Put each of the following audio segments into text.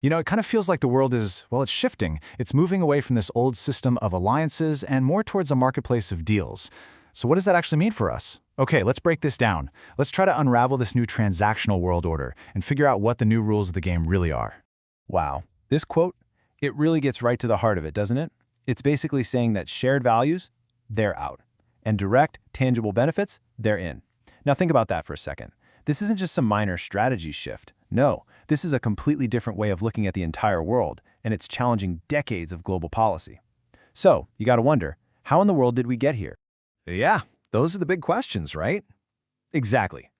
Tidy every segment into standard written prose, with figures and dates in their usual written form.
It kind of feels like the world is, well, it's shifting. It's moving away from this old system of alliances and more towards a marketplace of deals. So what does that actually mean for us? Okay, let's break this down. Let's try to unravel this new transactional world order and figure out what the new rules of the game really are. Wow. This quote, it really gets right to the heart of it, doesn't it? It's basically saying that shared values, they're out. And direct, tangible benefits, they're in. Now think about that for a second. This isn't just some minor strategy shift. No, this is a completely different way of looking at the entire world, and it's challenging decades of global policy. So, you gotta wonder, how in the world did we get here? Yeah, those are the big questions, right? Exactly.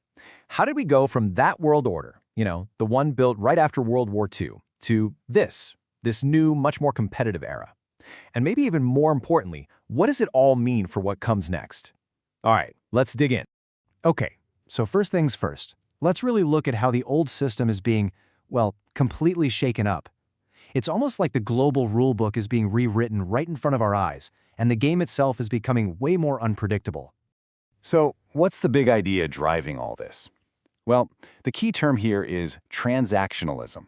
How did we go from that world order, the one built right after World War II, to this new, much more competitive era? And maybe even more importantly, what does it all mean for what comes next? All right, let's dig in. Okay, so first things first, let's really look at how the old system is being, well, completely shaken up. It's almost like the global rulebook is being rewritten right in front of our eyes, and the game itself is becoming way more unpredictable. So, what's the big idea driving all this? Well, the key term here is transactionalism.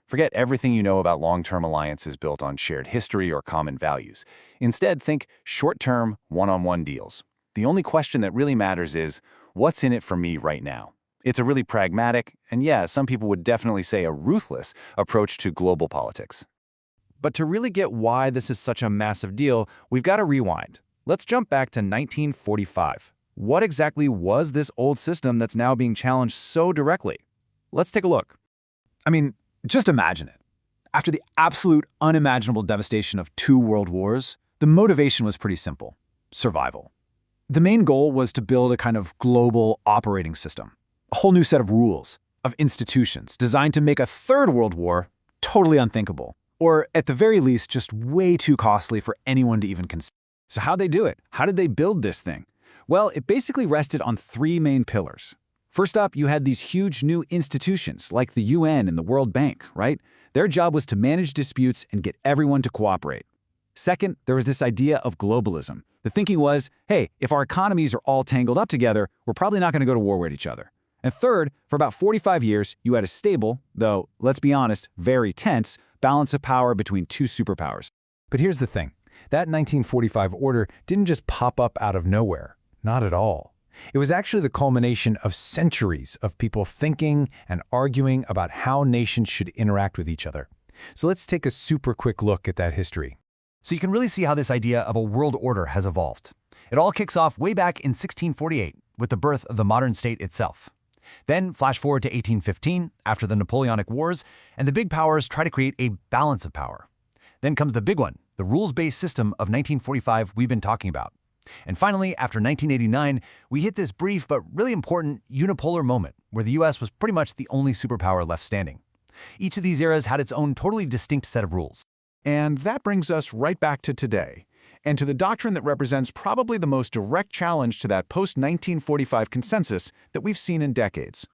Forget everything you know about long-term alliances built on shared history or common values. Instead, think short-term, one-on-one deals. The only question that really matters is, what's in it for me right now? It's a really pragmatic, and yeah, some people would definitely say a ruthless, approach to global politics. But to really get why this is such a massive deal, we've got to rewind. Let's jump back to 1945. What exactly was this old system that's now being challenged so directly? Let's take a look. Just imagine it. After the absolute unimaginable devastation of 2 world wars, the motivation was pretty simple: survival. The main goal was to build a kind of global operating system, a whole new set of rules, of institutions designed to make a 3rd world war totally unthinkable, or at the very least just way too costly for anyone to even consider. So how'd they do it? How did they build this thing? Well, it basically rested on 3 main pillars. First up, you had these huge new institutions like the UN and the World Bank, right? Their job was to manage disputes and get everyone to cooperate. Second, there was this idea of globalism. The thinking was, hey, if our economies are all tangled up together, we're probably not going to go to war with each other. And third, for about 45 years, you had a stable, though, let's be honest, very tense, balance of power between 2 superpowers. But here's the thing. That 1945 order didn't just pop up out of nowhere. Not at all. It was actually the culmination of centuries of people thinking and arguing about how nations should interact with each other. So let's take a super quick look at that history. So you can really see how this idea of a world order has evolved. It all kicks off way back in 1648 with the birth of the modern state itself. Then flash forward to 1815 after the Napoleonic Wars, and the big powers try to create a balance of power. Then comes the big one, the rules-based system of 1945 we've been talking about. And finally, after 1989, we hit this brief but really important unipolar moment where the US was pretty much the only superpower left standing. Each of these eras had its own totally distinct set of rules. And that brings us right back to today, and to the doctrine that represents probably the most direct challenge to that post-1945 consensus that we've seen in decades.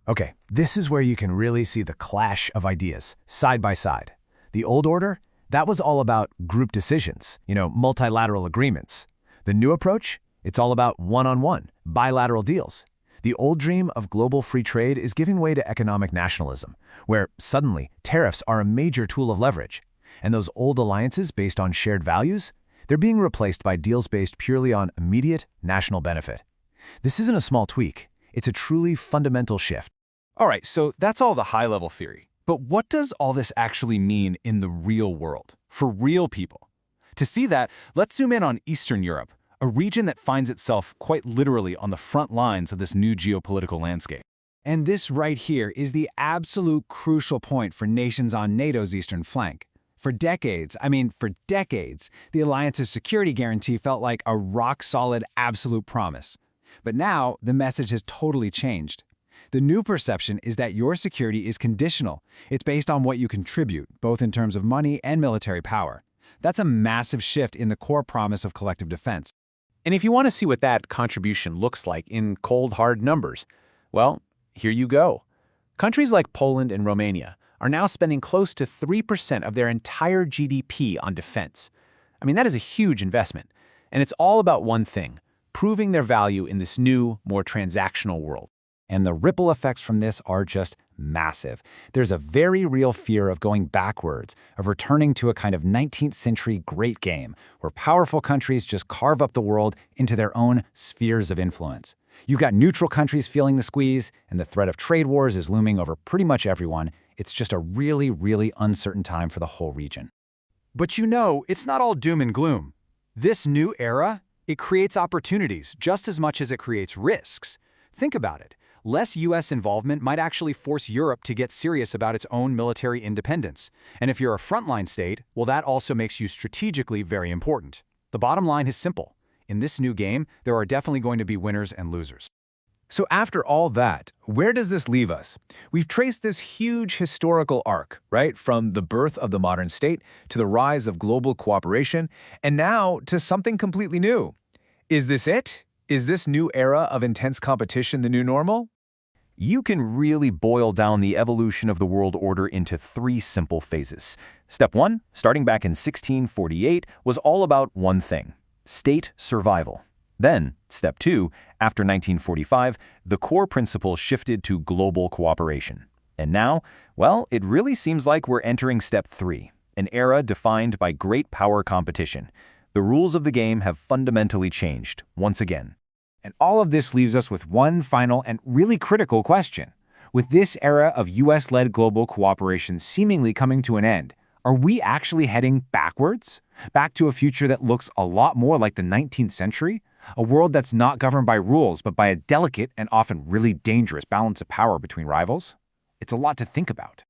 Okay, this is where you can really see the clash of ideas, side by side. The old order, that was all about group decisions, multilateral agreements. The new approach, it's all about one-on-one, bilateral deals. The old dream of global free trade is giving way to economic nationalism, where suddenly tariffs are a major tool of leverage. And those old alliances based on shared values, they're being replaced by deals based purely on immediate national benefit. This isn't a small tweak. It's a truly fundamental shift. All right, so that's all the high-level theory. But what does all this actually mean in the real world, for real people? To see that, let's zoom in on Eastern Europe, a region that finds itself quite literally on the front lines of this new geopolitical landscape. And this right here is the absolute crucial point for nations on NATO's eastern flank. For decades, the alliance's security guarantee felt like a rock-solid absolute promise. But now, the message has totally changed. The new perception is that your security is conditional. It's based on what you contribute, both in terms of money and military power. That's a massive shift in the core promise of collective defense. And if you want to see what that contribution looks like in cold, hard numbers, well, here you go. Countries like Poland and Romania are now spending close to 3% of their entire GDP on defense. That is a huge investment. And it's all about one thing: proving their value in this new, more transactional world. and the ripple effects from this are just massive. There's a very real fear of going backwards, of returning to a kind of 19th century great game, where powerful countries just carve up the world into their own spheres of influence. You've got neutral countries feeling the squeeze, and the threat of trade wars is looming over pretty much everyone. It's just a really, really uncertain time for the whole region. But it's not all doom and gloom. This new era, it creates opportunities just as much as it creates risks. Think about it. Less U.S. involvement might actually force Europe to get serious about its own military independence. And if you're a frontline state, well, that also makes you strategically very important. The bottom line is simple. In this new game, there are definitely going to be winners and losers. So after all that, where does this leave us? We've traced this huge historical arc, right? From the birth of the modern state to the rise of global cooperation, and now to something completely new. Is this it? Is this new era of intense competition the new normal? You can really boil down the evolution of the world order into 3 simple phases. Step 1, starting back in 1648, was all about one thing: state survival. Then, Step 2, after 1945, the core principle shifted to global cooperation. And now, well, it really seems like we're entering Step 3, an era defined by great power competition. The rules of the game have fundamentally changed, once again. And all of this leaves us with one final and really critical question. With this era of US-led global cooperation seemingly coming to an end, are we actually heading backwards? Back to a future that looks a lot more like the 19th century? A world that's not governed by rules, but by a delicate and often really dangerous balance of power between rivals? It's a lot to think about.